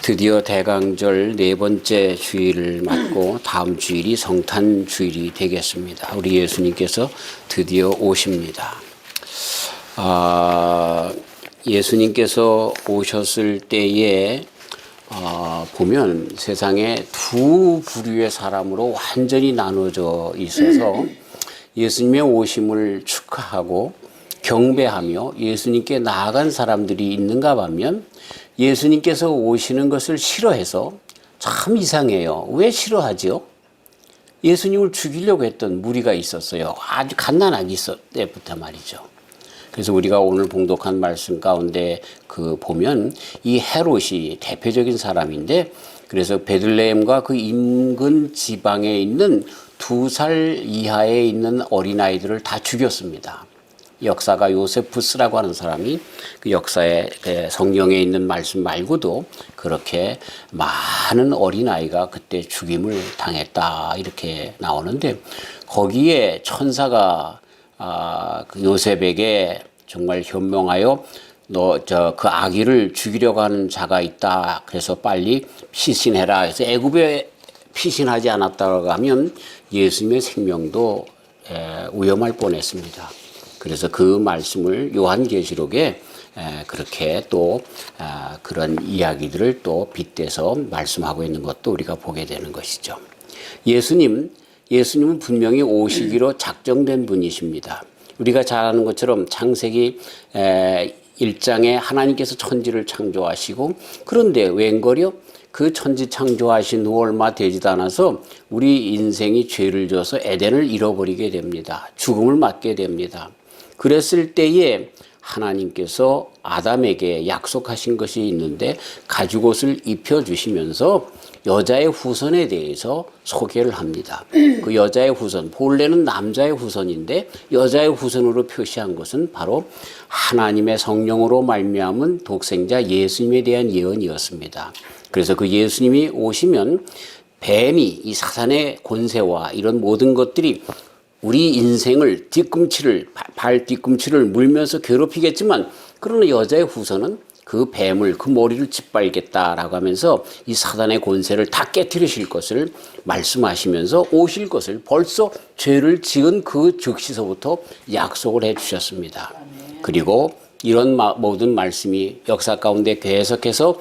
드디어 대강절 네 번째 주일을 맞고 다음 주일이 성탄 주일이 되겠습니다. 우리 예수님께서 드디어 오십니다. 예수님께서 오셨을 때에 보면 세상에 두 부류의 사람으로 완전히 나눠져 있어서 예수님의 오심을 축하하고 경배하며 예수님께 나아간 사람들이 있는가 하면 예수님께서 오시는 것을 싫어해서 참 이상해요. 왜 싫어하죠? 예수님을 죽이려고 했던 무리가 있었어요. 아주 갓난아기 때부터 말이죠. 그래서 우리가 오늘 봉독한 말씀 가운데 보면 이 헤롯이 대표적인 사람인데, 그래서 베들레헴과 그 인근 지방에 있는 2살 이하에 있는 어린아이들을 다 죽였습니다. 역사가 요세푸스라고 하는 사람이 그 역사에 성경에 있는 말씀 말고도 그렇게 많은 어린아이가 그때 죽임을 당했다 이렇게 나오는데, 거기에 천사가 그 요셉에게 정말 현명하여 그 아기를 죽이려고 하는 자가 있다. 그래서 빨리 피신해라. 그래서 애굽에 피신하지 않았다고 하면 예수님의 생명도 위험할 뻔했습니다. 그래서 그 말씀을 요한계시록에 그렇게 또 그런 이야기들을 또 빗대서 말씀하고 있는 것도 우리가 보게 되는 것이죠. 예수님은 분명히 오시기로 작정된 분이십니다. 우리가 잘 아는 것처럼 창세기 1장에 하나님께서 천지를 창조하시고, 그런데 웬걸요? 그 천지 창조하신 후 얼마 되지도 않아서 우리 인생이 죄를 져서 에덴을 잃어버리게 됩니다. 죽음을 맞게 됩니다. 그랬을 때에 하나님께서 아담에게 약속하신 것이 있는데 가죽옷을 입혀주시면서 여자의 후손에 대해서 소개를 합니다. 그 여자의 후손, 본래는 남자의 후손인데 여자의 후손으로 표시한 것은 바로 하나님의 성령으로 말미암은 독생자 예수님에 대한 예언이었습니다. 그래서 그 예수님이 오시면 뱀이, 이 사단의 권세와 이런 모든 것들이 우리 인생을 발 뒤꿈치를 물면서 괴롭히겠지만, 그러나 여자의 후손은 그 뱀을, 그 머리를 짓밟겠다라고 하면서 이 사단의 권세를 다 깨트리실 것을 말씀하시면서 오실 것을 벌써 죄를 지은 그 즉시서부터 약속을 해 주셨습니다. 그리고 이런 모든 말씀이 역사 가운데 계속해서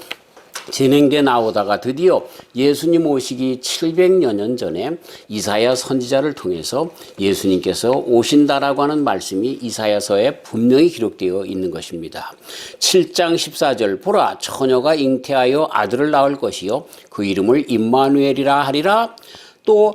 진행돼 나오다가 드디어 예수님 오시기 700여 년 전에 이사야 선지자를 통해서 예수님께서 오신다라고 하는 말씀이 이사야서에 분명히 기록되어 있는 것입니다. 7장 14절, 보라 처녀가 잉태하여 아들을 낳을 것이요 그 이름을 임마누엘이라 하리라. 또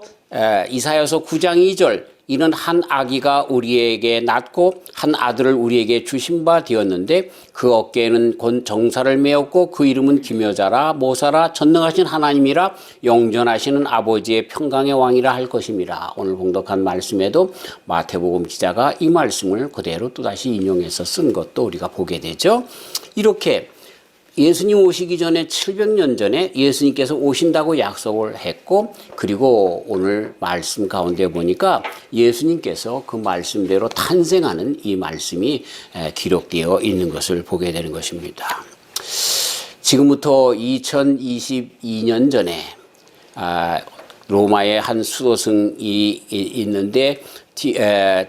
이사야서 9장 2절, 이는 한 아기가 우리에게 낳고 한 아들을 우리에게 주신 바 되었는데 그 어깨에는 정사를 메었고 그 이름은 기묘자라 모사라 전능하신 하나님이라 영전하시는 아버지의 평강의 왕이라 할 것임이라. 오늘 봉독한 말씀에도 마태복음 기자가 이 말씀을 그대로 또다시 인용해서 쓴 것도 우리가 보게 되죠. 이렇게 예수님 오시기 전에 700년 전에 예수님께서 오신다고 약속을 했고, 그리고 오늘 말씀 가운데 보니까 예수님께서 그 말씀대로 탄생하는 이 말씀이 기록되어 있는 것을 보게 되는 것입니다. 지금부터 2022년 전에 로마의 한 수도승이 있는데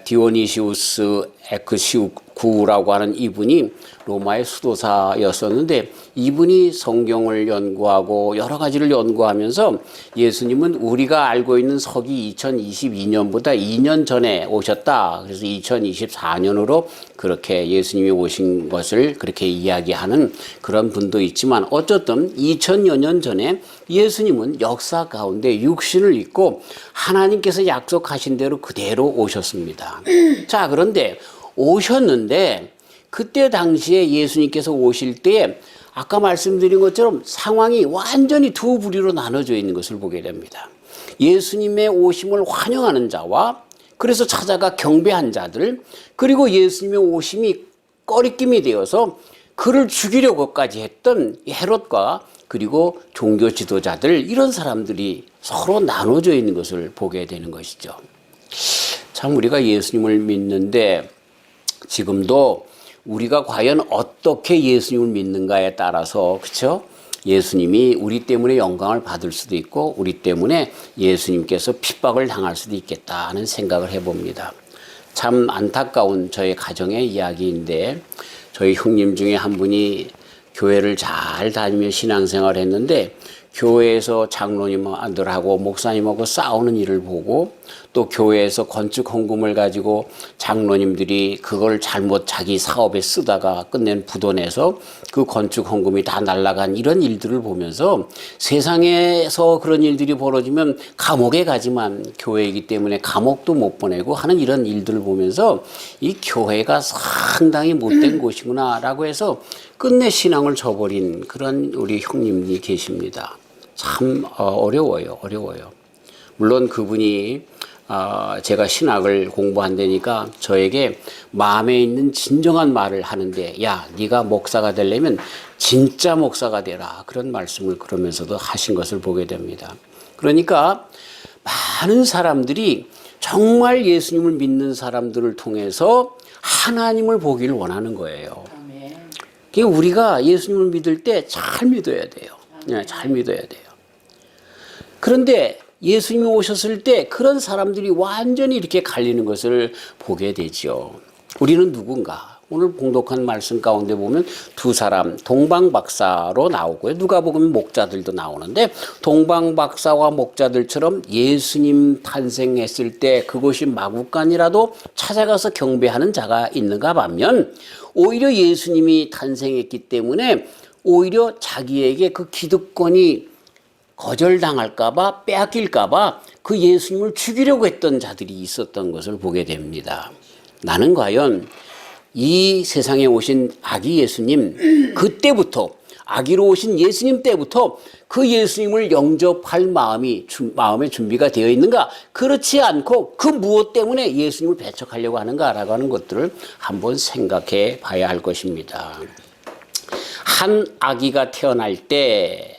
디오니시우스 에크시우쿠라고 하는 이분이 로마의 수도사였었는데, 이분이 성경을 연구하고 여러 가지를 연구하면서 예수님은 우리가 알고 있는 서기 2022년보다 2년 전에 오셨다. 그래서 2024년으로 그렇게 예수님이 오신 것을 그렇게 이야기하는 그런 분도 있지만, 어쨌든 2000여 년 전에 예수님은 역사 가운데 육신을 입고 하나님께서 약속하신 대로 그대로 오셨습니다. 자, 그런데 오셨는데 그때 당시에 예수님께서 오실 때 아까 말씀드린 것처럼 상황이 완전히 두 부류로 나눠져 있는 것을 보게 됩니다. 예수님의 오심을 환영하는 자와, 그래서 찾아가 경배한 자들, 그리고 예수님의 오심이 꺼리낌이 되어서 그를 죽이려고까지 했던 헤롯과 그리고 종교 지도자들, 이런 사람들이 서로 나눠져 있는 것을 보게 되는 것이죠. 참 우리가 예수님을 믿는데 지금도 우리가 과연 어떻게 예수님을 믿는가에 따라서 그렇죠? 예수님이 우리 때문에 영광을 받을 수도 있고 우리 때문에 예수님께서 핍박을 당할 수도 있겠다 하는 생각을 해봅니다. 참 안타까운 저희 가정의 이야기인데 저희 형님 중에 한 분이 교회를 잘 다니며 신앙생활을 했는데 교회에서 장로님들하고 목사님하고 싸우는 일을 보고 또 교회에서 건축 헌금을 가지고 장로님들이 그걸 잘못 자기 사업에 쓰다가 끝낸 부도내서 그 건축 헌금이 다 날아간 이런 일들을 보면서 세상에서 그런 일들이 벌어지면 감옥에 가지만 교회이기 때문에 감옥도 못 보내고 하는 이런 일들을 보면서 이 교회가 상당히 못된 곳이구나라고 해서 끝내 신앙을 저버린 그런 우리 형님이 계십니다. 참 어려워요. 물론 그분이 제가 신학을 공부한다니까 저에게 마음에 있는 진정한 말을 하는데 야, 네가 목사가 되려면 진짜 목사가 되라. 그런 말씀을 그러면서도 하신 것을 보게 됩니다. 그러니까 많은 사람들이 정말 예수님을 믿는 사람들을 통해서 하나님을 보기를 원하는 거예요. 그러니까 우리가 예수님을 믿을 때 잘 믿어야 돼요. 네, 잘 믿어야 돼요. 그런데 예수님이 오셨을 때 그런 사람들이 완전히 이렇게 갈리는 것을 보게 되죠. 우리는 누군가? 오늘 봉독한 말씀 가운데 보면 두 사람 동방박사로 나오고요. 누가복음 목자들도 나오는데 동방박사와 목자들처럼 예수님 탄생했을 때 그것이 마구간이라도 찾아가서 경배하는 자가 있는가 반면 오히려 예수님이 탄생했기 때문에 오히려 자기에게 그 기득권이 거절당할까봐 빼앗길까봐 그 예수님을 죽이려고 했던 자들이 있었던 것을 보게 됩니다. 나는 과연 이 세상에 오신 아기 예수님 그때부터 아기로 오신 예수님 때부터 그 예수님을 영접할 마음의 준비가 되어 있는가? 그렇지 않고 그 무엇 때문에 예수님을 배척하려고 하는가라고 하는 것들을 한번 생각해 봐야 할 것입니다. 한 아기가 태어날 때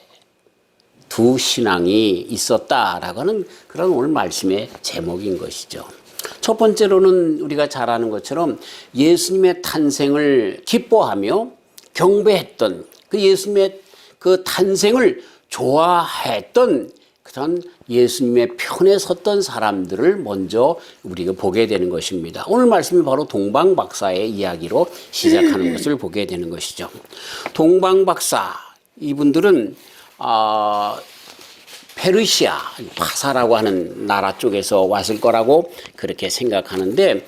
두 신앙이 있었다라고 하는 그런 오늘 말씀의 제목인 것이죠. 첫 번째로는 우리가 잘 아는 것처럼 예수님의 탄생을 기뻐하며 경배했던 그 예수님의 그 탄생을 좋아했던 그런 예수님의 편에 섰던 사람들을 먼저 우리가 보게 되는 것입니다. 오늘 말씀이 바로 동방박사의 이야기로 시작하는 것을 보게 되는 것이죠. 동방박사 이분들은 페르시아, 파사라고 하는 나라 쪽에서 왔을 거라고 그렇게 생각하는데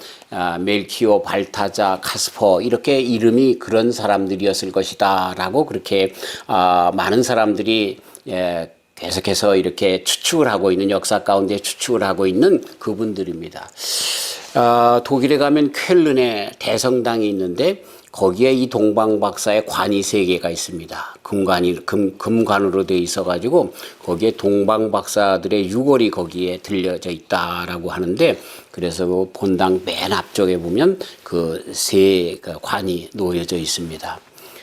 멜키오, 발타자, 카스퍼 이렇게 이름이 그런 사람들이었을 것이다 라고 그렇게 많은 사람들이 계속해서 이렇게 추측을 하고 있는 역사 가운데 추측을 하고 있는 그분들입니다. 독일에 가면 쾰른에 대성당이 있는데 거기에 이 동방박사의 관이 3개가 있습니다. 금관으로 되어 있어가지고 거기에 동방박사들의 유골이 거기에 들려져 있다라고 하는데 그래서 그 본당 맨 앞쪽에 보면 그 3 관이 놓여져 있습니다.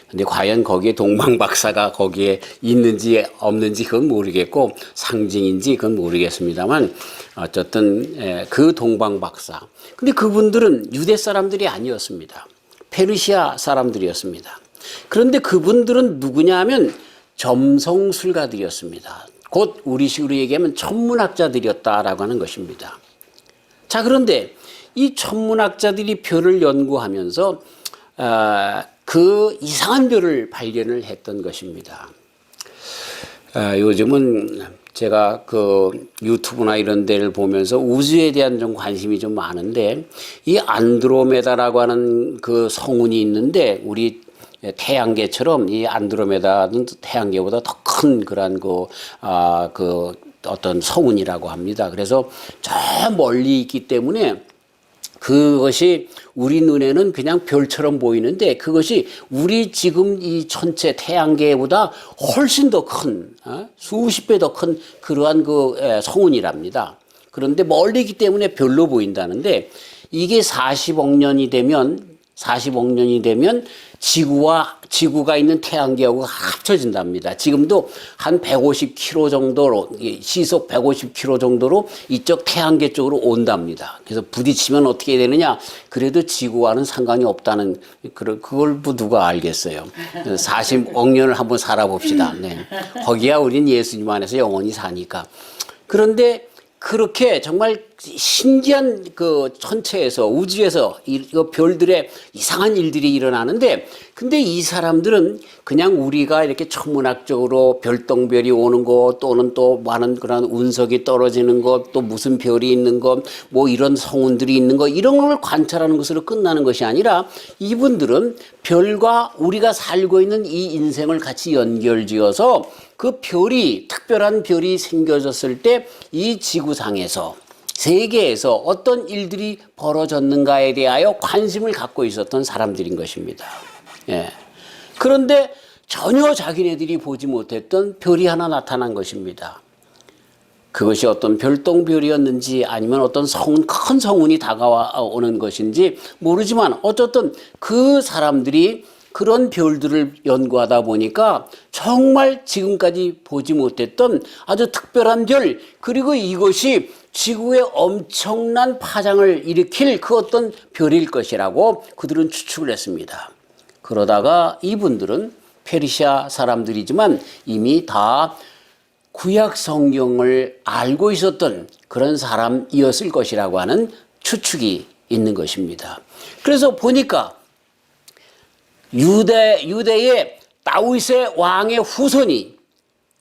근데 과연 거기에 동방박사가 거기에 있는지 없는지 그건 모르겠고 상징인지 그건 모르겠습니다만 어쨌든 그 동방박사. 근데 그분들은 유대 사람들이 아니었습니다. 페르시아 사람들이었습니다. 그런데 그분들은 누구냐 하면 점성술가들이었습니다. 곧 우리식으로 얘기하면 천문학자들이었다라고 하는 것입니다. 자, 그런데 이 천문학자들이 별을 연구하면서 그 이상한 별을 발견을 했던 것입니다. 요즘은 제가 그 유튜브나 이런 데를 보면서 우주에 대한 좀 관심이 좀 많은데 이 안드로메다라고 하는 그 성운이 있는데 우리 태양계처럼 이 안드로메다는 태양계보다 더 큰 그런 그 어떤 성운이라고 합니다. 그래서 저 멀리 있기 때문에 그것이 우리 눈에는 그냥 별처럼 보이는데 그것이 우리 지금 이 전체 태양계보다 훨씬 더 큰, 수십 배 더 큰 그러한 그 성운이랍니다. 그런데 멀리 있기 때문에 별로 보인다는데 이게 40억 년이 되면 40억 년이 되면 지구가 있는 태양계하고 합쳐진답니다. 지금도 한 150km 정도로, 시속 150km 정도로 이쪽 태양계 쪽으로 온답니다. 그래서 부딪히면 어떻게 되느냐? 그래도 지구와는 상관이 없다는, 그걸 누가 알겠어요. 40억 년을 한번 살아봅시다. 네. 거기야 우린 예수님 안에서 영원히 사니까. 그런데 그렇게 정말 신기한 그 천체에서, 우주에서 이 별들의 이상한 일들이 일어나는데, 근데 이 사람들은 그냥 우리가 이렇게 천문학적으로 별똥별이 오는 것, 또는 또 많은 그런 운석이 떨어지는 것, 또 무슨 별이 있는 것, 뭐 이런 성운들이 있는 것, 이런 걸 관찰하는 것으로 끝나는 것이 아니라, 이분들은 별과 우리가 살고 있는 이 인생을 같이 연결지어서 그 별이, 특별한 별이 생겨졌을 때 이 지구상에서, 세계에서 어떤 일들이 벌어졌는가에 대하여 관심을 갖고 있었던 사람들인 것입니다. 예. 그런데 전혀 자기네들이 보지 못했던 별이 하나 나타난 것입니다. 그것이 어떤 별똥별이었는지 아니면 어떤 큰 성운이 다가오는 것인지 모르지만, 어쨌든 그 사람들이 그런 별들을 연구하다 보니까 정말 지금까지 보지 못했던 아주 특별한 별, 그리고 이것이 지구에 엄청난 파장을 일으킬 그 어떤 별일 것이라고 그들은 추측을 했습니다. 그러다가 이분들은 페르시아 사람들이지만 이미 다 구약 성경을 알고 있었던 그런 사람이었을 것이라고 하는 추측이 있는 것입니다. 그래서 보니까 유대의 다윗의 왕의 후손이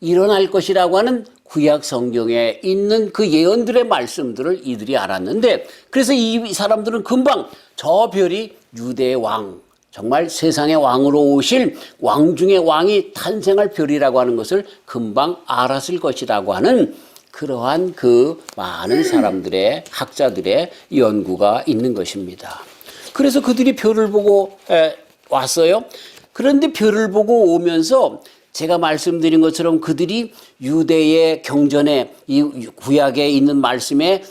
일어날 것이라고 하는 구약 성경에 있는 그 예언들의 말씀들을 이들이 알았는데, 그래서 이 사람들은 금방 저 별이 유대의 왕, 정말 세상의 왕으로 오실 왕 중의 왕이 탄생할 별이라고 하는 것을 금방 알았을 것이라고 하는 그러한 그 많은 사람들의, 학자들의 연구가 있는 것입니다. 그래서 그들이 별을 보고 왔어요. 그런데 별을 보고 오면서 제가 말씀드린 것처럼 그들이 유대의 경전에, 이 구약에 있는 말씀에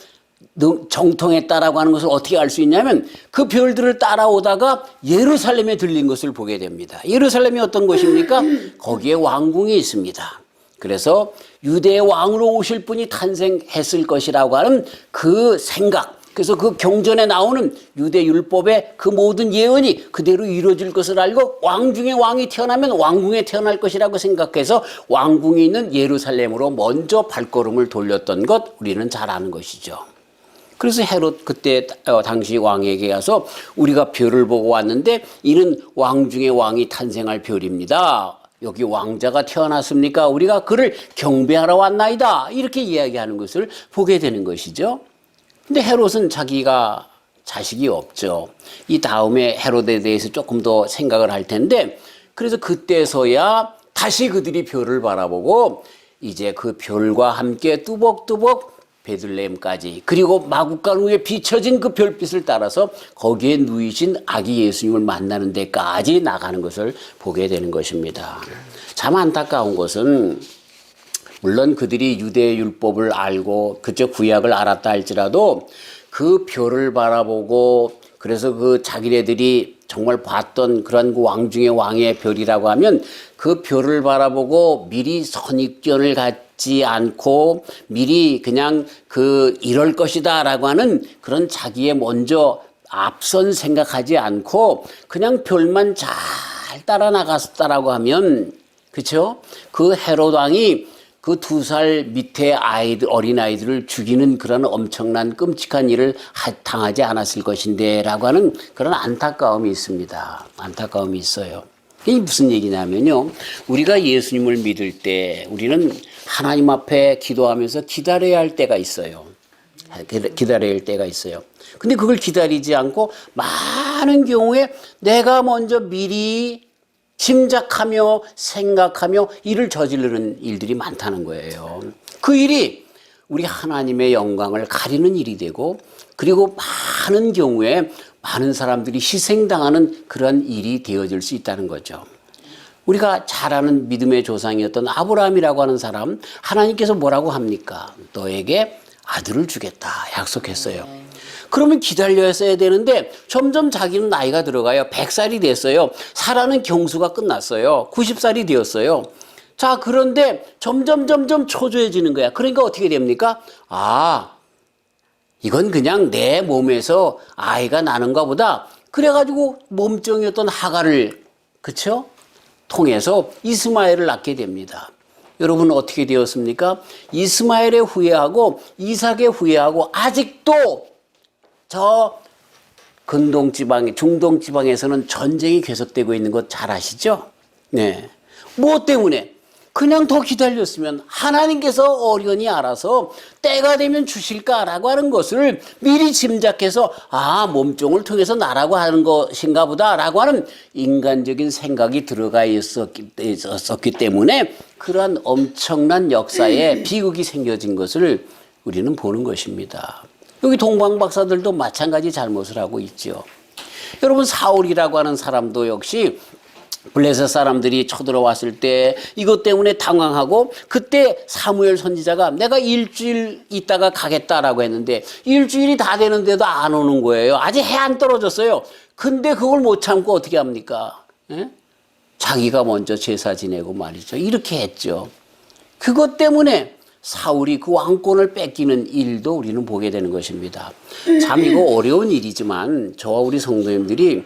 정통했다라고 하는 것을 어떻게 알 수 있냐면, 그 별들을 따라오다가 예루살렘에 들린 것을 보게 됩니다. 예루살렘이 어떤 곳입니까? 거기에 왕궁이 있습니다. 그래서 유대의 왕으로 오실 분이 탄생했을 것이라고 하는 그 생각, 그래서 그 경전에 나오는 유대 율법의 그 모든 예언이 그대로 이루어질 것을 알고, 왕 중에 왕이 태어나면 왕궁에 태어날 것이라고 생각해서 왕궁이 있는 예루살렘으로 먼저 발걸음을 돌렸던 것, 우리는 잘 아는 것이죠. 그래서 헤롯 그때 당시 왕에게 가서 우리가 별을 보고 왔는데 이는 왕 중에 왕이 탄생할 별입니다. 여기 왕자가 태어났습니까? 우리가 그를 경배하러 왔나이다. 이렇게 이야기하는 것을 보게 되는 것이죠. 근데 헤롯은 자기가 자식이 없죠. 이 다음에 헤롯에 대해서 조금 더 생각을 할 텐데, 그래서 그때서야 다시 그들이 별을 바라보고 이제 그 별과 함께 뚜벅뚜벅 베들레헴까지, 그리고 마구간 위에 비춰진 그 별빛을 따라서 거기에 누이신 아기 예수님을 만나는 데까지 나가는 것을 보게 되는 것입니다. 참 안타까운 것은, 물론 그들이 유대 율법을 알고 그쪽 구약을 알았다 할지라도 그 별을 바라보고, 그래서 그 자기네들이 정말 봤던 그런 그 왕 중의 왕의 별이라고 하면 그 별을 바라보고 미리 선입견을 갖지 않고 미리 그냥 이럴 것이다 라고 하는 그런 자기의 먼저 앞선 생각하지 않고 그냥 별만 잘 따라 나갔다라고 하면, 그렇죠? 그 헤롯 왕이 그 2살 밑에 어린아이들을 죽이는 그런 엄청난 끔찍한 일을 당하지 않았을 것인데 라고 하는 그런 안타까움이 있습니다. 안타까움이 있어요. 이게 무슨 얘기냐면요, 우리가 예수님을 믿을 때 우리는 하나님 앞에 기도하면서 기다려야 할 때가 있어요. 기다려야 할 때가 있어요. 근데 그걸 기다리지 않고 많은 경우에 내가 먼저 미리 짐작하며 생각하며 일을 저지르는 일들이 많다는 거예요. 그 일이 우리 하나님의 영광을 가리는 일이 되고, 그리고 많은 경우에 많은 사람들이 희생당하는 그런 일이 되어질 수 있다는 거죠. 우리가 잘 아는 믿음의 조상이었던 아브라함이라고 하는 사람, 하나님께서 뭐라고 합니까? 너에게 아들을 주겠다 약속했어요. 그러면 기다렸어야 되는데 점점 자기는 나이가 들어가요. 100살이 됐어요. 살아는 경수가 끝났어요. 90살이 되었어요. 자, 그런데 점점 초조해지는 거야. 그러니까 어떻게 됩니까? 아, 이건 그냥 내 몸에서 아이가 나는가 보다. 그래가지고 몸종이었던 하갈을, 그쵸? 통해서 이스마엘을 낳게 됩니다. 여러분 어떻게 되었습니까? 이스마엘에 후회하고 이삭에 후회하고 아직도 저 근동지방, 중동지방에서는 전쟁이 계속되고 있는 것 잘 아시죠? 네. 무엇 때문에? 그냥 더 기다렸으면 하나님께서 어련히 알아서 때가 되면 주실까라고 하는 것을 미리 짐작해서 아, 몸종을 통해서 나라고 하는 것인가 보다라고 하는 인간적인 생각이 들어가 있었기 때문에 그러한 엄청난 역사에 비극이 생겨진 것을 우리는 보는 것입니다. 여기 동방박사들도 마찬가지 잘못을 하고 있죠. 여러분 사울이라고 하는 사람도 역시 블레셋 사람들이 쳐들어왔을 때 이것 때문에 당황하고 그때 사무엘 선지자가 내가 일주일 있다가 가겠다라고 했는데 일주일이 다 되는데도 안 오는 거예요. 아직 해 안 떨어졌어요. 근데 그걸 못 참고 어떻게 합니까? 예? 자기가 먼저 제사 지내고 말이죠. 이렇게 했죠. 그것 때문에 사울이 그 왕권을 뺏기는 일도 우리는 보게 되는 것입니다. 참 이거 어려운 일이지만 저와 우리 성도님들이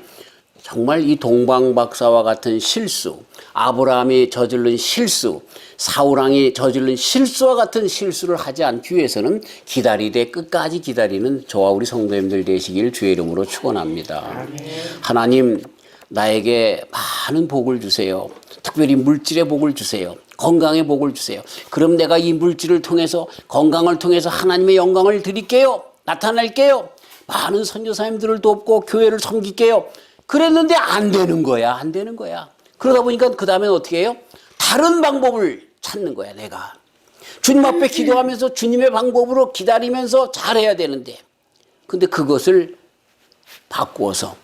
정말 이 동방박사와 같은 실수, 아브라함이 저지른 실수, 사울왕이 저지른 실수와 같은 실수를 하지 않기 위해서는 기다리되 끝까지 기다리는 저와 우리 성도님들 되시길 주의 이름으로 축원합니다. 하나님 나에게 많은 복을 주세요. 특별히 물질의 복을 주세요. 건강의 복을 주세요. 그럼 내가 이 물질을 통해서 건강을 통해서 하나님의 영광을 드릴게요. 나타낼게요. 많은 선교사님들을 돕고 교회를 섬길게요. 그랬는데 안 되는 거야. 안 되는 거야. 그러다 보니까 그 다음에 어떻게 해요? 다른 방법을 찾는 거야, 내가. 주님 앞에 기도하면서 주님의 방법으로 기다리면서 잘해야 되는데. 근데 그것을 바꾸어서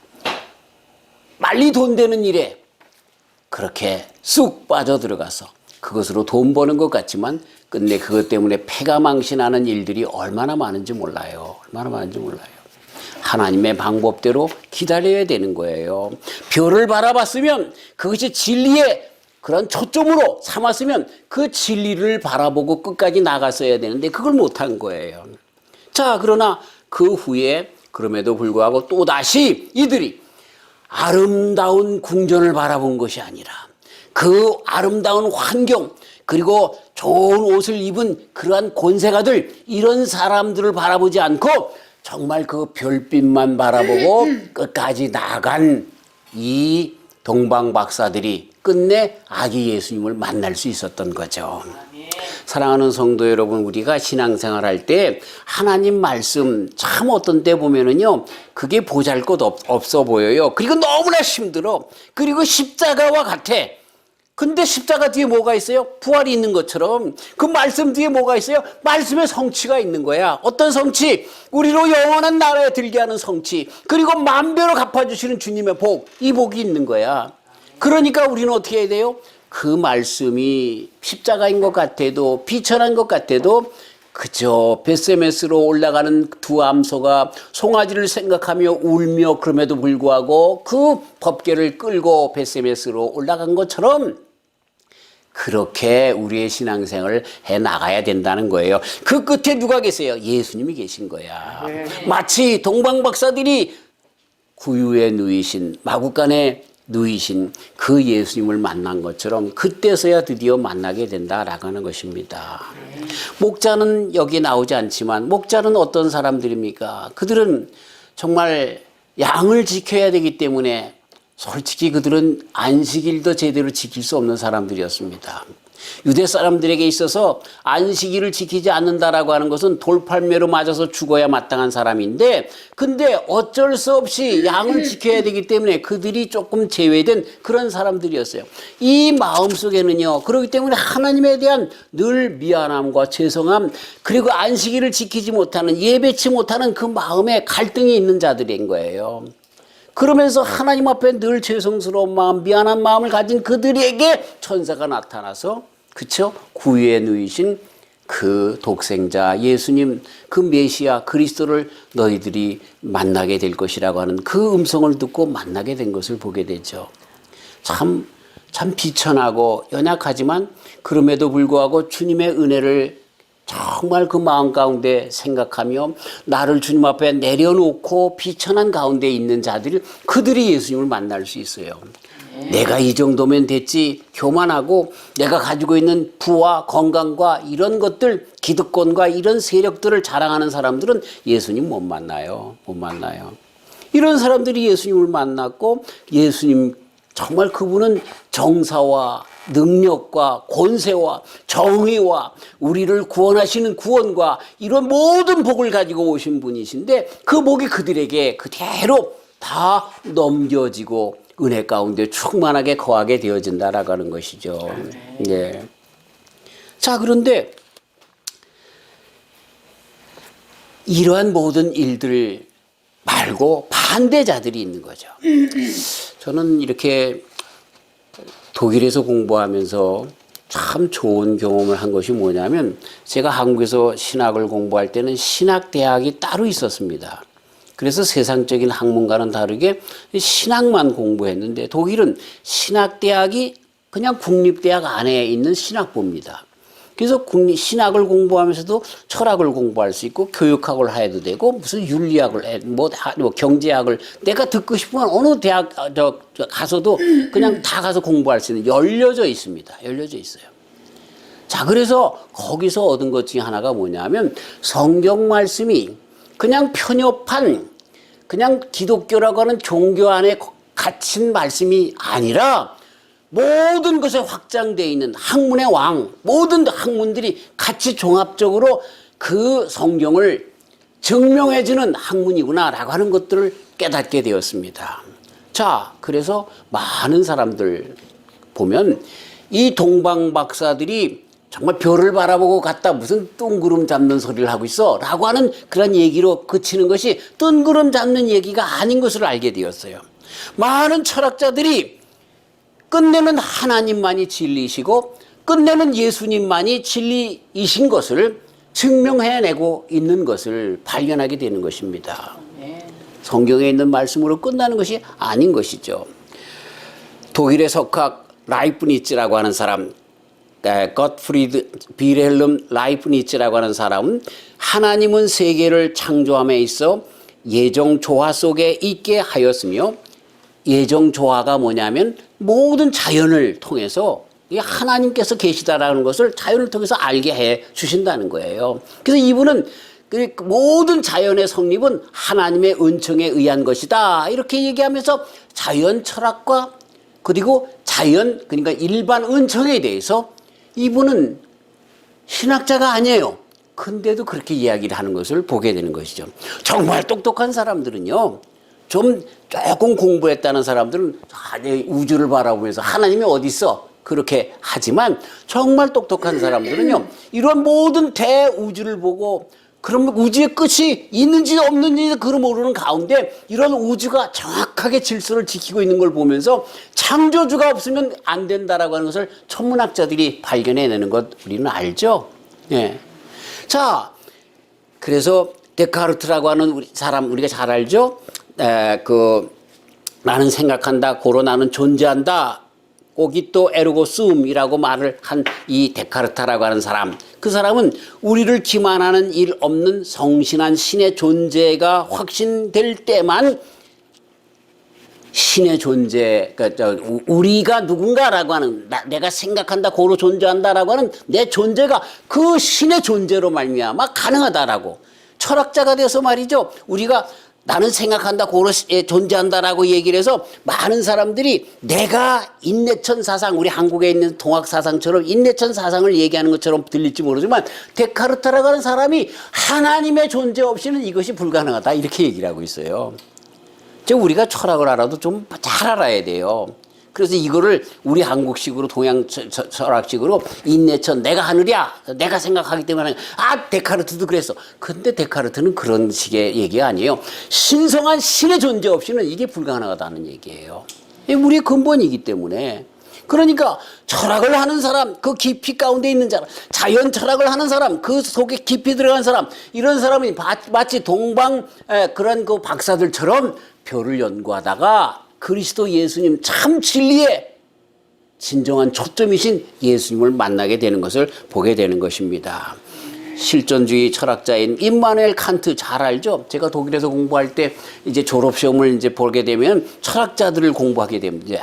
빨리 돈 되는 일에 그렇게 쑥 빠져들어가서 그것으로 돈 버는 것 같지만 끝내 그것 때문에 패가망신하는 일들이 얼마나 많은지 몰라요. 얼마나 많은지 몰라요. 하나님의 방법대로 기다려야 되는 거예요. 별을 바라봤으면 그것이 진리의 그런 초점으로 삼았으면 그 진리를 바라보고 끝까지 나갔어야 되는데 그걸 못한 거예요. 자, 그러나 그 후에 그럼에도 불구하고 또다시 이들이 아름다운 궁전을 바라본 것이 아니라 그 아름다운 환경 그리고 좋은 옷을 입은 그러한 권세가들 이런 사람들을 바라보지 않고 정말 그 별빛만 바라보고 끝까지 나간 이 동방박사들이 끝내 아기 예수님을 만날 수 있었던 거죠. 사랑하는 성도 여러분, 우리가 신앙생활 할 때 하나님 말씀 참 어떤 때 보면은요, 그게 보잘것없어 보여요. 그리고 너무나 힘들어. 그리고 십자가와 같아. 근데 십자가 뒤에 뭐가 있어요? 부활이 있는 것처럼 그 말씀 뒤에 뭐가 있어요? 말씀의 성취가 있는 거야. 어떤 성취? 우리로 영원한 나라에 들게 하는 성취. 그리고 만배로 갚아주시는 주님의 복. 이 복이 있는 거야. 그러니까 우리는 어떻게 해야 돼요? 그 말씀이 십자가인 것 같아도 비천한 것 같아도 그저 벳세메스로 올라가는 두 암소가 송아지를 생각하며 울며 그럼에도 불구하고 그 법궤를 끌고 벳세메스로 올라간 것처럼 그렇게 우리의 신앙생활을 해나가야 된다는 거예요. 그 끝에 누가 계세요? 예수님이 계신 거야. 마치 동방박사들이 구유에 누이신 마구간에 누이신 그 예수님을 만난 것처럼 그때서야 드디어 만나게 된다라고 하는 것입니다. 목자는 여기 나오지 않지만 목자는 어떤 사람들입니까? 그들은 정말 양을 지켜야 되기 때문에 솔직히 그들은 안식일도 제대로 지킬 수 없는 사람들이었습니다. 유대 사람들에게 있어서 안식일을 지키지 않는다라고 하는 것은 돌팔매로 맞아서 죽어야 마땅한 사람인데 근데 어쩔 수 없이 양을 지켜야 되기 때문에 그들이 조금 제외된 그런 사람들이었어요. 이 마음속에는요. 그렇기 때문에 하나님에 대한 늘 미안함과 죄송함 그리고 안식일을 지키지 못하는 예배치 못하는 그 마음에 갈등이 있는 자들인 거예요. 그러면서 하나님 앞에 늘 죄송스러운 마음, 미안한 마음을 가진 그들에게 천사가 나타나서 그쵸? 구유에 누이신 그 독생자 예수님, 그 메시아 그리스도를 너희들이 만나게 될 것이라고 하는 그 음성을 듣고 만나게 된 것을 보게 되죠. 참 비천하고 연약하지만 그럼에도 불구하고 주님의 은혜를 정말 그 마음 가운데 생각하며 나를 주님 앞에 내려놓고 비천한 가운데 있는 자들이 그들이 예수님을 만날 수 있어요. 내가 이 정도면 됐지, 교만하고 내가 가지고 있는 부와 건강과 이런 것들, 기득권과 이런 세력들을 자랑하는 사람들은 예수님 못 만나요. 못 만나요. 이런 사람들이 예수님을 만났고 예수님 정말 그분은 정사와 능력과 권세와 정의와 우리를 구원하시는 구원과 이런 모든 복을 가지고 오신 분이신데 그 복이 그들에게 그대로 다 넘겨지고 은혜 가운데 충만하게 거하게 되어진다라고 하는 것이죠. 네. 자, 그런데 이러한 모든 일들 말고 반대자들이 있는 거죠. 저는 이렇게 독일에서 공부하면서 참 좋은 경험을 한 것이 뭐냐면 제가 한국에서 신학을 공부할 때는 신학대학이 따로 있었습니다. 그래서 세상적인 학문과는 다르게 신학만 공부했는데 독일은 신학대학이 그냥 국립대학 안에 있는 신학부입니다. 그래서 신학을 공부하면서도 철학을 공부할 수 있고 교육학을 해도 되고 무슨 윤리학을 해, 뭐 경제학을 내가 듣고 싶으면 어느 대학 가서도 그냥 다 가서 공부할 수 있는 열려져 있습니다. 열려져 있어요. 자, 그래서 거기서 얻은 것 중에 하나가 뭐냐면 성경 말씀이 그냥 편협한 그냥 기독교라고 하는 종교 안에 갇힌 말씀이 아니라 모든 것에 확장되어 있는 학문의 왕, 모든 학문들이 같이 종합적으로 그 성경을 증명해주는 학문이구나라고 하는 것들을 깨닫게 되었습니다. 자, 그래서 많은 사람들 보면 이 동방 박사들이 정말 별을 바라보고 갔다 무슨 뜬구름 잡는 소리를 하고 있어 라고 하는 그런 얘기로 그치는 것이 뜬구름 잡는 얘기가 아닌 것을 알게 되었어요. 많은 철학자들이 끝내는 하나님만이 진리이시고 끝내는 예수님만이 진리이신 것을 증명해내고 있는 것을 발견하게 되는 것입니다. 성경에 있는 말씀으로 끝나는 것이 아닌 것이죠. 독일의 석학 라이프니츠라고 하는 사람, 거트프리드 빌헬름 라이프니츠라고 하는 사람은 하나님은 세계를 창조함에 있어 예정 조화 속에 있게 하였으며 예정 조화가 뭐냐면 모든 자연을 통해서 하나님께서 계시다라는 것을 자연을 통해서 알게 해 주신다는 거예요. 그래서 이분은 모든 자연의 성립은 하나님의 은총에 의한 것이다 이렇게 얘기하면서 자연 철학과 그리고 자연 그러니까 일반 은총에 대해서 이분은 신학자가 아니에요. 근데도 그렇게 이야기를 하는 것을 보게 되는 것이죠. 정말 똑똑한 사람들은요. 좀 조금 공부했다는 사람들은 우주를 바라보면서 하나님이 어디 있어? 그렇게 하지만 정말 똑똑한 사람들은요. 이런 모든 대우주를 보고 그러면 우주의 끝이 있는지 없는지 그걸 모르는 가운데 이런 우주가 정확하게 질서를 지키고 있는 걸 보면서 창조주가 없으면 안 된다라고 하는 것을 천문학자들이 발견해내는 것 우리는 알죠. 예. 자, 그래서 데카르트라고 하는 사람 우리가 잘 알죠. 나는 생각한다, 고로 나는 존재한다. 코기또 에르고 숨이라고 말을 한 이 데카르타라고 하는 사람, 그 사람은 우리를 기만하는 일 없는 성신한 신의 존재가 확신될 때만 신의 존재, 그러니까 우리가 누군가라고 하는 내가 생각한다, 고로 존재한다라고 하는 내 존재가 그 신의 존재로 말미암아 가능하다라고 철학자가 돼서 말이죠. 우리가 나는 생각한다, 고로 존재한다라고 얘기를 해서 많은 사람들이 내가 인내천 사상, 우리 한국에 있는 동학 사상처럼 인내천 사상을 얘기하는 것처럼 들릴지 모르지만 데카르타라고 하는 사람이 하나님의 존재 없이는 이것이 불가능하다 이렇게 얘기를 하고 있어요. 즉 우리가 철학을 알아도 좀 잘 알아야 돼요. 그래서 이거를 우리 한국식으로 동양 철학식으로 인내천 내가 하느랴 내가 생각하기 때문에 데카르트도 그랬어. 근데 데카르트는 그런 식의 얘기가 아니에요. 신성한 신의 존재 없이는 이게 불가능하다는 얘기예요. 이게 우리의 근본이기 때문에 그러니까 철학을 하는 사람, 그 깊이 가운데 있는 사람, 자연 철학을 하는 사람, 그 속에 깊이 들어간 사람, 이런 사람이 마치 동방 그런 그 박사들처럼 별을 연구하다가 그리스도 예수님 참 진리의 진정한 초점이신 예수님을 만나게 되는 것을 보게 되는 것입니다. 실존주의 철학자인 임마누엘 칸트 잘 알죠? 제가 독일에서 공부할 때 이제 졸업시험을 이제 보게 되면 철학자들을 공부하게 되면 이제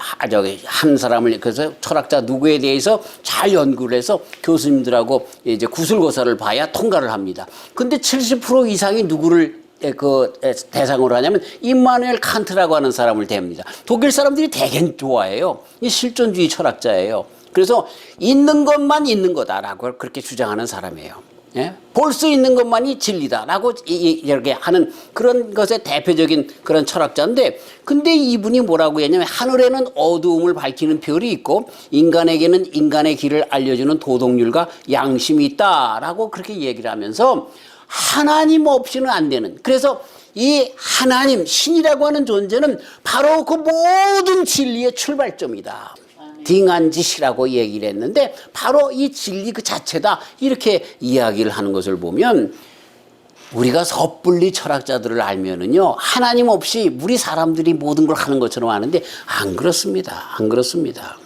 한 사람을 그래서 철학자 누구에 대해서 잘 연구를 해서 교수님들하고 이제 구술고사를 봐야 통과를 합니다. 근데 70% 이상이 누구를 그 대상으로 하냐면 임마누엘 칸트라고 하는 사람을 대합니다. 독일 사람들이 되게 좋아해요. 이 실존주의 철학자예요. 그래서 있는 것만 있는 거다라고 그렇게 주장하는 사람이에요. 예? 볼 수 있는 것만이 진리다라고 이렇게 하는 그런 것의 대표적인 그런 철학자인데, 근데 이분이 뭐라고 했냐면 하늘에는 어두움을 밝히는 별이 있고 인간에게는 인간의 길을 알려주는 도덕률과 양심이 있다라고 그렇게 얘기를 하면서 하나님 없이는 안 되는, 그래서 이 하나님, 신이라고 하는 존재는 바로 그 모든 진리의 출발점이다. 딩한짓이라고 얘기를 했는데 바로 이 진리 그 자체다, 이렇게 이야기를 하는 것을 보면 우리가 섣불리 철학자들을 알면은요 하나님 없이 우리 사람들이 모든 걸 하는 것처럼 하는데 안 그렇습니다. 안 그렇습니다.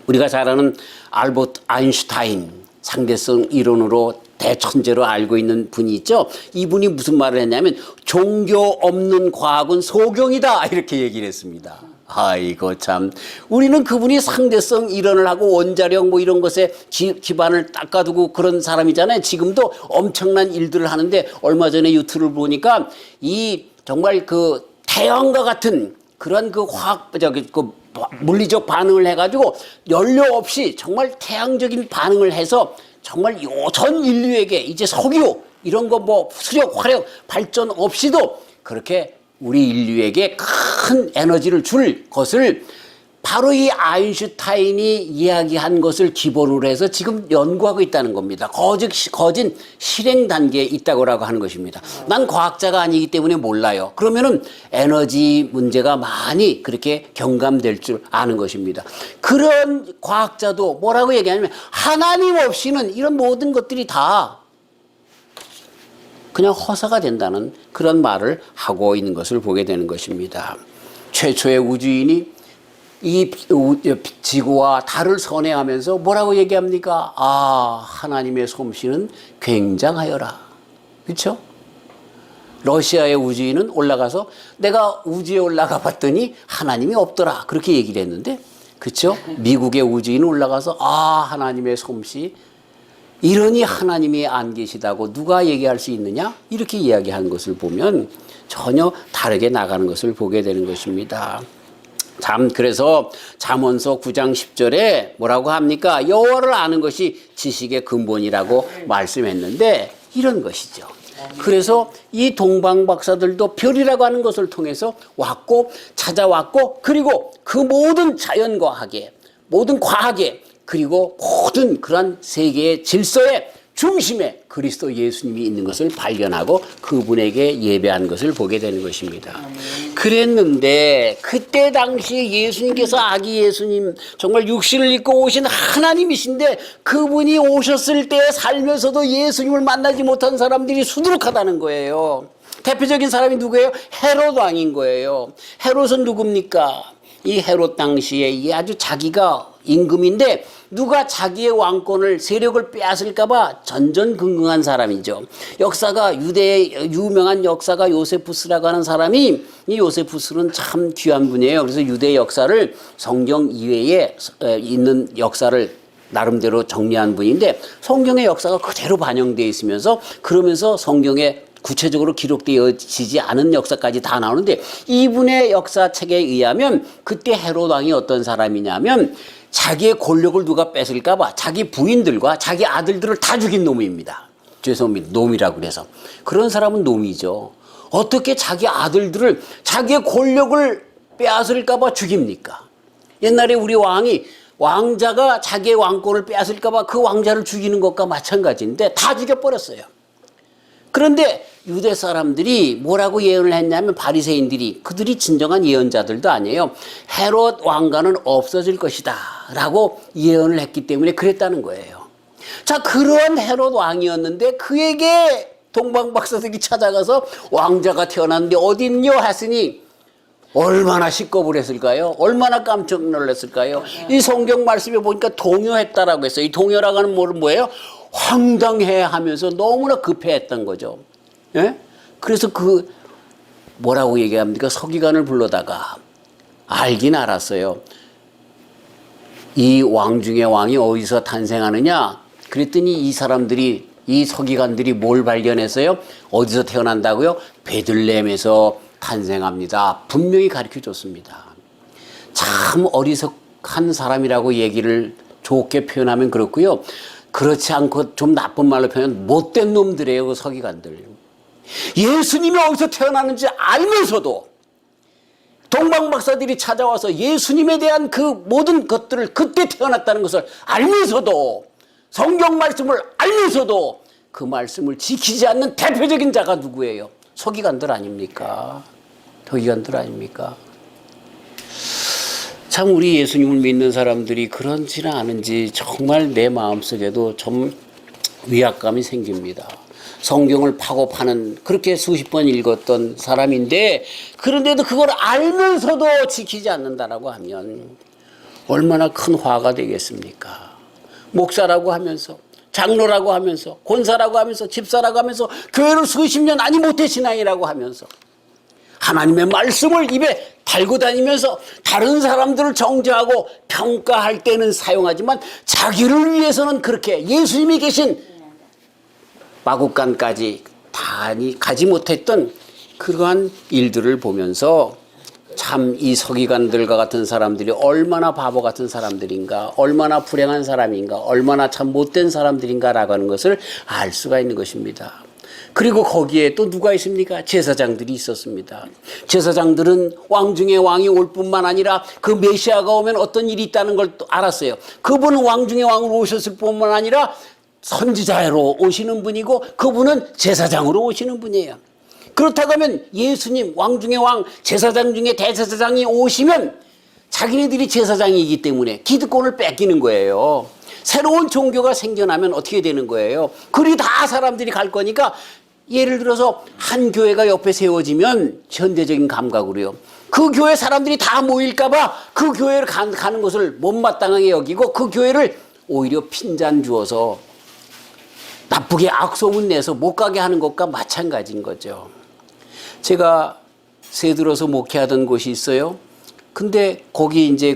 우리가 잘 아는 알버트 아인슈타인, 상대성 이론으로 대천재로 알고 있는 분이 있죠. 이분이 무슨 말을 했냐면 종교 없는 과학은 소경이다, 이렇게 얘기를 했습니다. 아이고 참, 우리는 그분이 상대성 이론을 하고 원자력 뭐 이런 것에 기반을 닦아두고 그런 사람이잖아요. 지금도 엄청난 일들을 하는데 얼마 전에 유튜브를 보니까 이 정말 그 태양과 같은 그런 그 그 물리적 반응을 해가지고 연료 없이 정말 태양적인 반응을 해서 정말 전 인류에게 이제 석유 이런 거 뭐 수력 화력 발전 없이도 그렇게 우리 인류에게 큰 에너지를 줄 것을 바로 이 아인슈타인이 이야기한 것을 기본으로 해서 지금 연구하고 있다는 겁니다. 거진 실행 단계에 있다고 하는 것입니다. 난 과학자가 아니기 때문에 몰라요. 그러면은 에너지 문제가 많이 그렇게 경감될 줄 아는 것입니다. 그런 과학자도 뭐라고 얘기하냐면 하나님 없이는 이런 모든 것들이 다 그냥 허사가 된다는 그런 말을 하고 있는 것을 보게 되는 것입니다. 최초의 우주인이 이 지구와 달을 선회하면서 뭐라고 얘기합니까? 아, 하나님의 솜씨는 굉장하여라. 그렇죠? 러시아의 우주인은 올라가서 내가 우주에 올라가 봤더니 하나님이 없더라, 그렇게 얘기를 했는데, 그렇죠? 미국의 우주인은 올라가서 아, 하나님의 솜씨, 이러니 하나님이 안 계시다고 누가 얘기할 수 있느냐? 이렇게 이야기한 것을 보면 전혀 다르게 나가는 것을 보게 되는 것입니다. 그래서 잠언서 9장 10절에 뭐라고 합니까? 여호와를 아는 것이 지식의 근본이라고 말씀했는데 이런 것이죠. 그래서 이 동방 박사들도 별이라고 하는 것을 통해서 왔고 찾아왔고, 그리고 그 모든 자연과학에, 모든 과학에, 그리고 모든 그런 세계의 질서의 중심에 그리스도 예수님이 있는 것을 발견하고 그분에게 예배한 것을 보게 되는 것입니다. 그랬는데 그때 당시에 예수님께서 아기 예수님, 정말 육신을 입고 오신 하나님이신데 그분이 오셨을 때 살면서도 예수님을 만나지 못한 사람들이 수두룩하다는 거예요. 대표적인 사람이 누구예요? 헤롯 왕인 거예요. 헤롯은 누굽니까? 이 헤롯 당시에 이 아주 자기가 임금인데 누가 자기의 왕권을, 세력을 빼앗을까봐 전전긍긍한 사람이죠. 역사가, 유대의 유명한 역사가 요세푸스라고 하는 사람이, 이 요세푸스는 참 귀한 분이에요. 그래서 유대 역사를 성경 이외에 있는 역사를 나름대로 정리한 분인데 성경의 역사가 그대로 반영되어 있으면서, 그러면서 성경에 구체적으로 기록되어지지 않은 역사까지 다 나오는데, 이분의 역사책에 의하면 그때 헤롯 왕이 어떤 사람이냐면 자기의 권력을 누가 뺏을까봐 자기 부인들과 자기 아들들을 다 죽인 놈입니다. 죄송합니다. 놈이라고 그래서. 그런 사람은 놈이죠. 어떻게 자기 아들들을, 자기의 권력을 빼앗을까봐 죽입니까? 옛날에 우리 왕자가 자기의 왕권을 빼앗을까봐 그 왕자를 죽이는 것과 마찬가지인데 다 죽여버렸어요. 그런데 유대 사람들이 뭐라고 예언을 했냐면 바리새인들이 그들이 진정한 예언자들도 아니에요. 헤롯 왕가는 없어질 것이다 라고 예언을 했기 때문에 그랬다는 거예요. 자, 그런 헤롯 왕이었는데 그에게 동방박사들이 찾아가서 왕자가 태어났는데 어디 있냐 했으니 얼마나 시겁을 했을까요? 얼마나 깜짝 놀랐을까요? 이 성경 말씀에 보니까 동요했다라고 했어요. 이 동요라고 하는 말은 뭐예요? 황당해 하면서 너무나 급해했던 거죠. 예? 그래서 그 뭐라고 얘기합니까? 서기관을 불러다가 알긴 알았어요. 이 왕 중에 왕이 어디서 탄생하느냐? 그랬더니 이 사람들이 이 서기관들이 뭘 발견했어요? 어디서 태어난다고요? 베들레헴에서 탄생합니다. 분명히 가르쳐 줬습니다. 참 어리석한 사람이라고 얘기를 좋게 표현하면 그렇고요. 그렇지 않고 좀 나쁜 말로 표현하면 못된 놈들이에요. 그 서기관들. 예수님이 어디서 태어났는지 알면서도 동방박사들이 찾아와서 예수님에 대한 그 모든 것들을 그때 태어났다는 것을 알면서도 성경 말씀을 알면서도 그 말씀을 지키지 않는 대표적인 자가 누구예요? 서기관들 아닙니까? 서기관들 아닙니까? 참 우리 예수님을 믿는 사람들이 그런지는 않은지 정말 내 마음속에도 좀 위압감이 생깁니다. 성경을 파고 파는 그렇게 수십 번 읽었던 사람인데 그런데도 그걸 알면서도 지키지 않는다라고 하면 얼마나 큰 화가 되겠습니까? 목사라고 하면서 장로라고 하면서 권사라고 하면서 집사라고 하면서 교회를 수십 년 아니 못해 신앙이라고 하면서 하나님의 말씀을 입에 달고 다니면서 다른 사람들을 정죄하고 평가할 때는 사용하지만 자기를 위해서는 그렇게 예수님이 계신 마국간까지 다 가지 못했던 그러한 일들을 보면서 참 이 서기관들과 같은 사람들이 얼마나 바보 같은 사람들인가, 얼마나 불행한 사람인가, 얼마나 참 못된 사람들인가라고 하는 것을 알 수가 있는 것입니다. 그리고 거기에 또 누가 있습니까? 제사장들이 있었습니다. 제사장들은 왕 중에 왕이 올 뿐만 아니라 그 메시아가 오면 어떤 일이 있다는 걸 또 알았어요. 그분은 왕 중에 왕으로 오셨을 뿐만 아니라 선지자로 오시는 분이고 그분은 제사장으로 오시는 분이에요. 그렇다고 하면 예수님 왕 중에 왕 제사장 중에 대제사장이 오시면 자기네들이 제사장이기 때문에 기득권을 뺏기는 거예요. 새로운 종교가 생겨나면 어떻게 되는 거예요? 그리 다 사람들이 갈 거니까 예를 들어서 한 교회가 옆에 세워지면 현대적인 감각으로요. 그 교회 사람들이 다 모일까 봐 그 교회를 가는 것을 못마땅하게 여기고 그 교회를 오히려 핀잔 주어서 나쁘게 악소문 내서 못 가게 하는 것과 마찬가지인 거죠. 제가 새 들어서 목회하던 곳이 있어요. 근데 거기 이제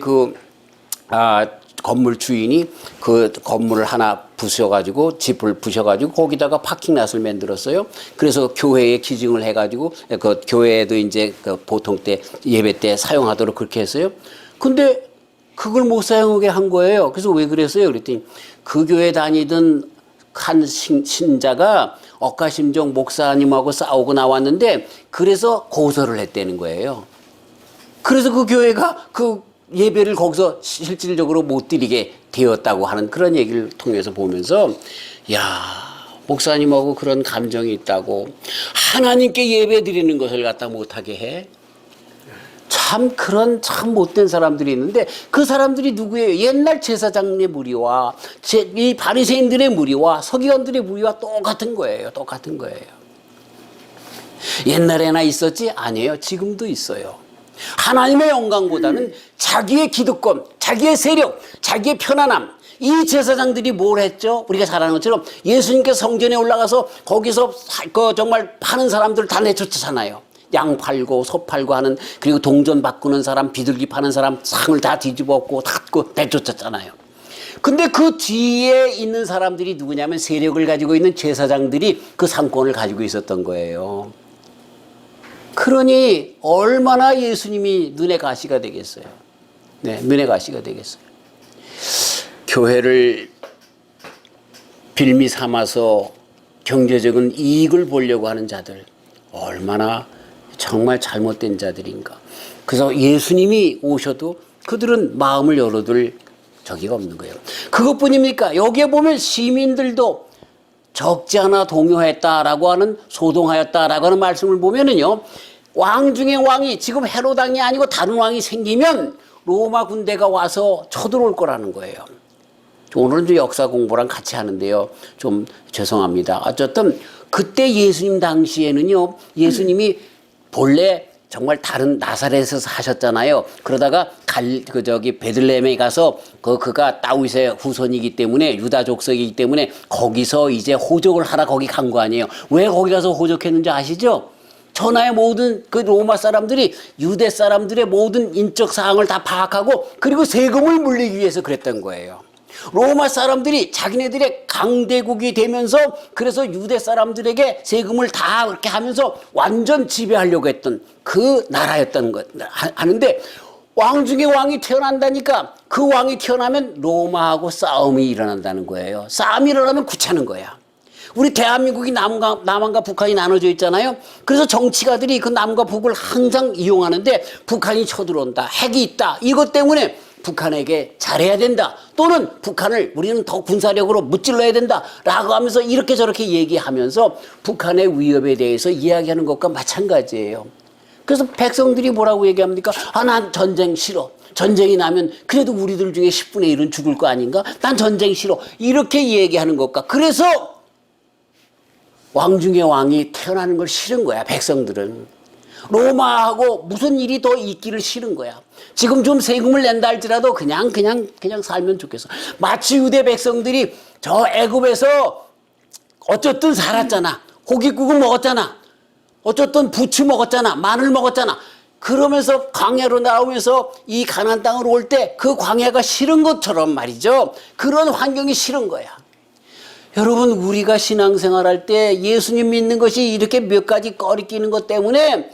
건물 주인이 그 건물을 하나 부셔가지고 집을 부셔가지고 거기다가 파킹랏을 만들었어요. 그래서 교회에 기증을 해가지고 그 교회에도 이제 그 보통 때 예배 때 사용하도록 그렇게 했어요. 근데 그걸 못 사용하게 한 거예요. 그래서 왜 그랬어요? 그랬더니 그 교회 다니던 한 신자가 억가심정 목사님하고 싸우고 나왔는데 그래서 고소를 했다는 거예요. 그래서 그 교회가 그 예배를 거기서 실질적으로 못 드리게 되었다고 하는 그런 얘기를 통해서 보면서 야, 목사님하고 그런 감정이 있다고 하나님께 예배 드리는 것을 갖다 못하게 해? 참 그런 참 못된 사람들이 있는데 그 사람들이 누구예요? 옛날 제사장의 무리와 이 바리새인들의 무리와 서기관들의 무리와 똑같은 거예요. 똑같은 거예요. 옛날에나 있었지? 아니에요. 지금도 있어요. 하나님의 영광보다는 자기의 기득권, 자기의 세력, 자기의 편안함. 이 제사장들이 뭘 했죠? 우리가 잘 아는 것처럼 예수님께서 성전에 올라가서 거기서 정말 파는 사람들을 다 내쫓잖아요. 양 팔고 소 팔고 하는 그리고 동전 바꾸는 사람 비둘기 파는 사람 상을 다 뒤집어 엎고 닫고 내쫓았잖아요. 근데 그 뒤에 있는 사람들이 누구냐면 세력을 가지고 있는 제사장들이 그 상권을 가지고 있었던 거예요. 그러니 얼마나 예수님이 눈의 가시가 되겠어요. 네, 눈의 가시가 되겠어요. 교회를 빌미 삼아서 경제적인 이익을 보려고 하는 자들 얼마나 정말 잘못된 자들인가. 그래서 예수님이 오셔도 그들은 마음을 열어둘 저기가 없는 거예요. 그것뿐입니까? 여기에 보면 시민들도 적지 않아 동요했다라고 하는, 소동하였다라고 하는 말씀을 보면은요, 왕 중에 왕이, 지금 헤롯 왕이 아니고 다른 왕이 생기면 로마 군대가 와서 쳐들어올 거라는 거예요. 오늘은 좀 역사 공부랑 같이 하는데요. 좀 죄송합니다. 어쨌든 그때 예수님 당시에는요, 예수님이 본래 정말 다른 나사렛에서 하셨잖아요. 그러다가 베들레헴에 가서 그가 다윗의 후손이기 때문에, 유다 족속이기 때문에 거기서 이제 호적을 하러 거기 간 거 아니에요. 왜 거기 가서 호적했는지 아시죠? 천하의 모든 그 로마 사람들이 유대 사람들의 모든 인적 사항을 다 파악하고, 그리고 세금을 물리기 위해서 그랬던 거예요. 로마 사람들이 자기네들의 강대국이 되면서, 그래서 유대 사람들에게 세금을 다 그렇게 하면서 완전 지배하려고 했던 그 나라였던 것 하는데, 왕 중에 왕이 태어난다니까 그 왕이 태어나면 로마하고 싸움이 일어난다는 거예요. 싸움이 일어나면 굳차는 거야. 우리 대한민국이 남한과 북한이 나눠져 있잖아요. 그래서 정치가들이 그 남과 북을 항상 이용하는데, 북한이 쳐들어온다, 핵이 있다, 이것 때문에 북한에게 잘해야 된다, 또는 북한을 우리는 더 군사력으로 무찔러야 된다 라고 하면서 이렇게 저렇게 얘기하면서 북한의 위협에 대해서 이야기하는 것과 마찬가지예요. 그래서 백성들이 뭐라고 얘기합니까? 난 전쟁 싫어. 전쟁이 나면 그래도 우리들 중에 10분의 1은 죽을 거 아닌가? 난 전쟁 싫어. 이렇게 얘기하는 것과, 그래서 왕 중에 왕이 태어나는 걸 싫은 거야, 백성들은. 로마하고 무슨 일이 더 있기를 싫은 거야. 지금 좀 세금을 낸다 할지라도 그냥 살면 좋겠어. 마치 유대 백성들이 저 애굽에서 어쨌든 살았잖아. 고깃국을 먹었잖아. 어쨌든 부추 먹었잖아. 마늘 먹었잖아. 그러면서 광야로 나오면서 이 가나안 땅으로 올 때 그 광야가 싫은 것처럼 말이죠. 그런 환경이 싫은 거야. 여러분, 우리가 신앙생활할 때 예수님 믿는 것이 이렇게 몇 가지 꺼리끼는 것 때문에,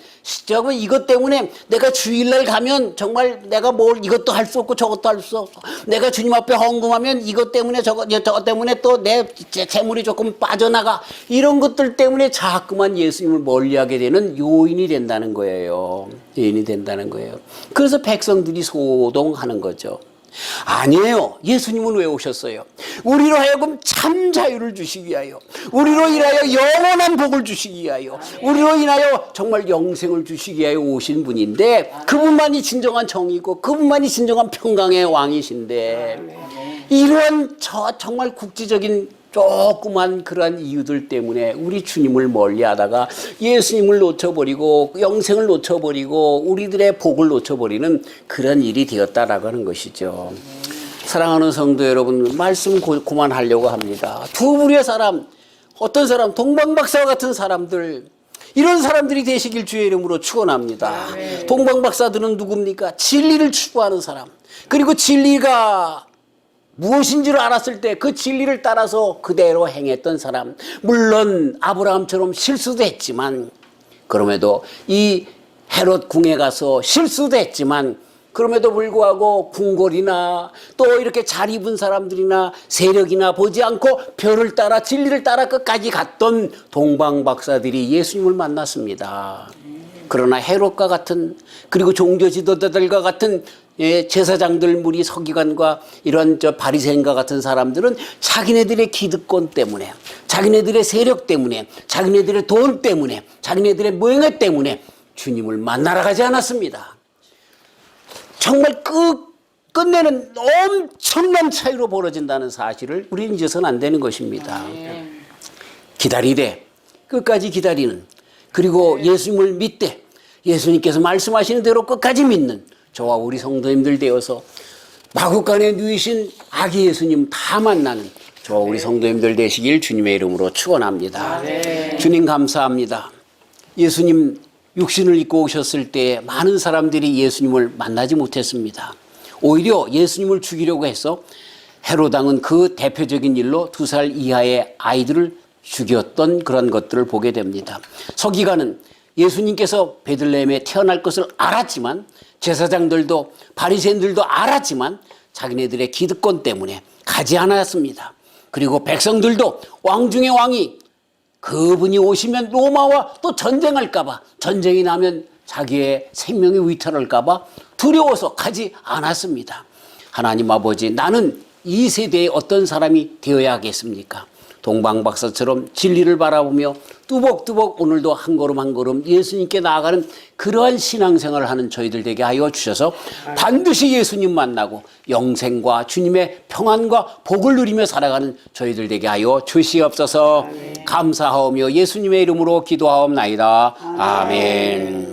이것 때문에 내가 주일날 가면 정말 내가 이것도 할 수 없고 저것도 할 수 없고, 내가 주님 앞에 헌금하면 이것 때문에 저것 때문에 또 내 재물이 조금 빠져나가, 이런 것들 때문에 자꾸만 예수님을 멀리하게 되는 요인이 된다는 거예요. 요인이 된다는 거예요. 그래서 백성들이 소동하는 거죠. 아니에요. 예수님은 왜 오셨어요? 우리로 하여금 참 자유를 주시기 위하여, 우리로 인하여 영원한 복을 주시기 위하여, 우리로 인하여 정말 영생을 주시기 위하여 오신 분인데, 그분만이 진정한 정의고 그분만이 진정한 평강의 왕이신데, 이러한 정말 국지적인 조그만 그러한 이유들 때문에 우리 주님을 멀리하다가 예수님을 놓쳐버리고 영생을 놓쳐버리고 우리들의 복을 놓쳐버리는 그런 일이 되었다라고 하는 것이죠. 사랑하는 성도 여러분, 말씀 그만하려고 합니다. 두 부류의 사람, 어떤 사람, 동방박사와 같은 사람들, 이런 사람들이 되시길 주의 이름으로 축원합니다. 동방박사들은 누굽니까? 진리를 추구하는 사람, 그리고 진리가 무엇인지를 알았을 때 그 진리를 따라서 그대로 행했던 사람. 물론 아브라함처럼 실수도 했지만, 그럼에도 이 헤롯 궁에 가서 실수도 했지만, 그럼에도 불구하고 궁궐이나 또 이렇게 잘 입은 사람들이나 세력이나 보지 않고 별을 따라 진리를 따라 끝까지 갔던 동방박사들이 예수님을 만났습니다. 그러나 헤롯과 같은, 그리고 종교 지도자들과 같은 제사장들 무리, 서기관과 이런 바리새인과 같은 사람들은 자기네들의 기득권 때문에, 자기네들의 세력 때문에, 자기네들의 돈 때문에, 자기네들의 명예 때문에 주님을 만나러 가지 않았습니다. 정말 끝내는 엄청난 차이로 벌어진다는 사실을 우리는 잊어서는 안 되는 것입니다. 기다리되, 끝까지 기다리는, 그리고 예수님을 믿되 예수님께서 말씀하시는 대로 끝까지 믿는 저와 우리 성도님들 되어서 마구간에 누이신 아기 예수님 다 만나는 저와 우리 성도님들 되시길 주님의 이름으로 축원합니다. 주님 감사합니다. 예수님 육신을 입고 오셨을 때 많은 사람들이 예수님을 만나지 못했습니다. 오히려 예수님을 죽이려고 해서 헤롯 왕은 그 대표적인 일로 2살 이하의 아이들을 죽였던 그런 것들을 보게 됩니다. 서기관은 예수님께서 베들레헴에 태어날 것을 알았지만, 제사장들도 바리새인들도 알았지만 자기네들의 기득권 때문에 가지 않았습니다. 그리고 백성들도 왕 중에 왕이 그분이 오시면 로마와 또 전쟁할까 봐, 전쟁이 나면 자기의 생명이 위태로울까 봐 두려워서 가지 않았습니다. 하나님 아버지, 나는 이 세대에 어떤 사람이 되어야 하겠습니까? 동방박사처럼 진리를 바라보며 뚜벅뚜벅 오늘도 한 걸음 한 걸음 예수님께 나아가는 그러한 신앙생활을 하는 저희들 되게 하여 주셔서 반드시 예수님 만나고 영생과 주님의 평안과 복을 누리며 살아가는 저희들 되게 하여 주시옵소서. 감사하오며 예수님의 이름으로 기도하옵나이다. 아멘.